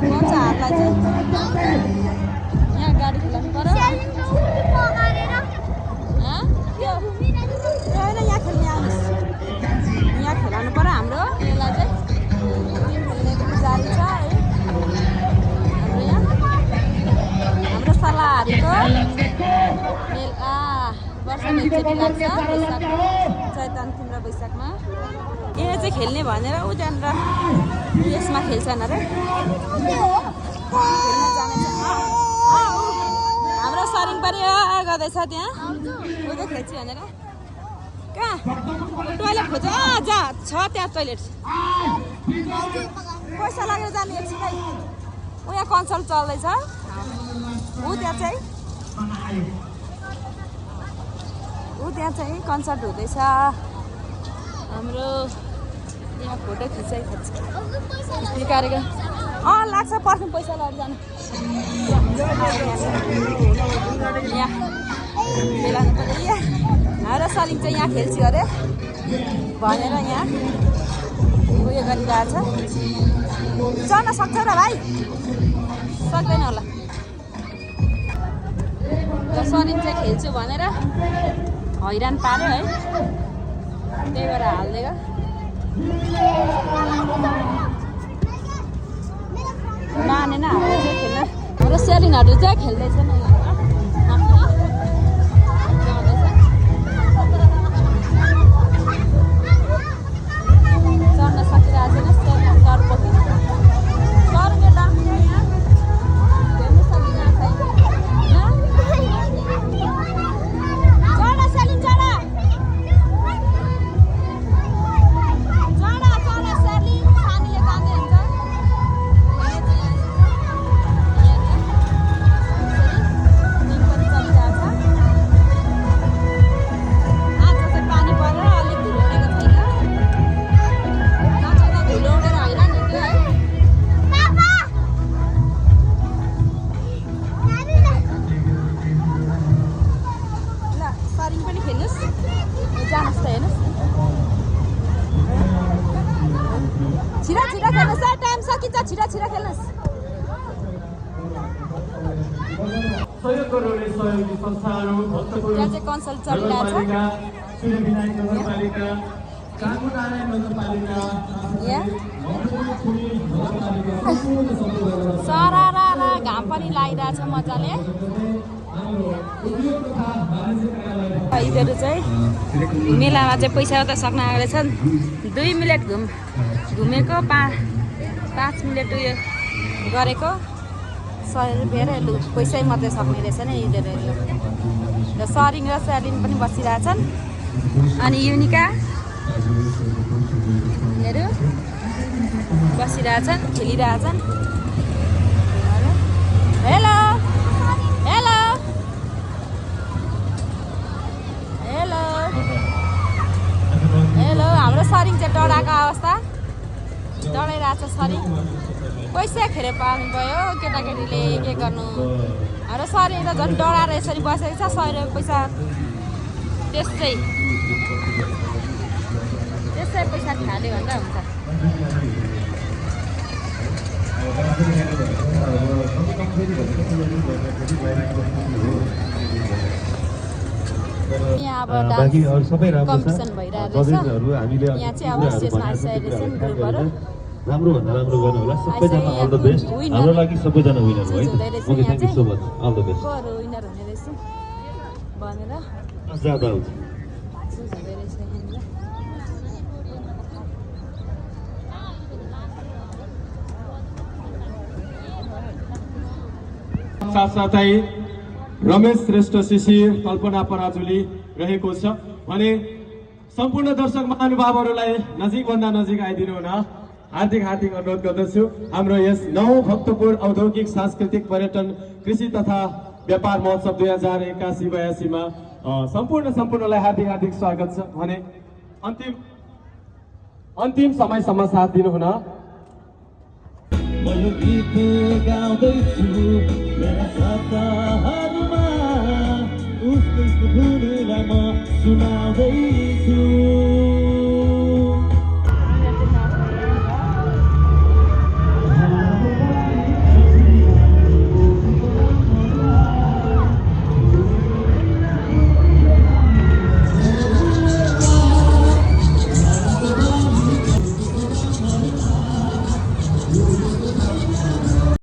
पर्छ हातलाई चाहिँ यहाँ गाडी खेलाउनु पर्यो होइन यहाँ खेल्ने आउनुहोस् यहाँ खेलाउनु पर्यो हाम्रो यसलाई चाहिँ खेल्नेको जारी छ है हाम्रो यहाँ हाम्रो सल्लाहहरूको मेला वर्षमा एकचोटि लाग्छ वैशाख चैतन तिम्रो वैशाखमा यो चाहिँ खेल्ने भनेर ऊ त्यहाँनिर यसमा खेल्छन् अरे खेल्न जानेछ हाम्रो सरिङ पनि गर्दैछ त्यहाँ ऊ चाहिँ खेल्छु भनेर कहाँ टोइलेट खोज जा छ त्यहाँ टोइलेट पैसा लागेर जाने एकछिनै ऊ यहाँ कन्सल्ट चल्दैछ ऊ त्यहाँ चाहिँ कन्सर्ट हुँदैछ हाम्रो यहाँ फोटो खिचाइ कार्यक्रम लाग्छ पर्ख्नु पैसा लगेर जानु यहाँ खेलाउनु पर्यो यहाँ हाम्रो सलिङ चाहिँ यहाँ खेल्छु अरे भनेर यहाँ उयो गरिरहेछ चढ्न सक्छ र भाइ सक्दैन होला सलिङ चाहिँ खेल्छु भनेर हैरान पार्यो है त्यही भएर हालिदिएको मानेन हाम्रो चाहिँ खेल्न हाम्रो सेलिनहरू चाहिँ खेल्दैछन् चढ्न सकिरहेको छैन सेलिन डरपछि डरले डाक्ने यहाँ हेर्नु सकिरहेको कन्सल्ट चलिरहेछ सरारा घाम पनि लागिरहेछ मजाले यिनीहरू चाहिँ मेलामा चाहिँ पैसा त सक्न आएको रहेछन् 2 मिनट घुमेको 5 मिनट उयो गरेको 100 रुपियाँ लु पैसै मात्रै सक्ने रहेछ नि यिनीहरू र सरिङ र सेलिन पनि बसिरहेछन् अनि युनिका यिनीहरू बसिरहेछन् खेलिरहेछन् हेलो हेलो हेलो हेलो हाम्रो सरिङ चाहिँ डराएको अवस्था डराइरहेछ सरिङ पैसा खेर पाउनु भयो केटाकेटीले के गर्नु हाम्रो सरिङ त झन् डराएर यसरी बसेको छ 100 रुपियाँ पैसा त्यसै पैसा खाल्यो भन्दा हुन्छ यहाँ अब कम्पिटिसन भइरहेको रहेछ यहाँ चाहिँ अब स्टेजमा आइसकेको रहेछ ग्रुपहरू राम्रो भन्दा राम्रो गर्नु होला सबैजना अल द बेस्ट हाम्रो लागि सबैजना विनर हो है okay thank you so much all the best को विनर हुने रहेछ भनेर ज्यादा हुन्छ साथसाथै रमेश श्रेष्ठ शिशिर कल्पना पराजुली रहेको छ भने सम्पूर्ण दर्शक महानुभावहरूलाई नजिकभन्दा नजिक आइदिनु हुन हार्दिक अनुरोध गर्दछु। हाम्रो यस 9 भक्तपुर औद्योगिक सांस्कृतिक पर्यटन कृषि तथा व्यापार महोत्सव 2081-82 मा सम्पूर्णलाई हार्दिक स्वागत छ भने अन्तिम समयसम्म साथ दिनु हुन म यो गीत गाउँदैछु मेरा सपनाहरूमा उसको धुनलाई म सुनाउँदैछु।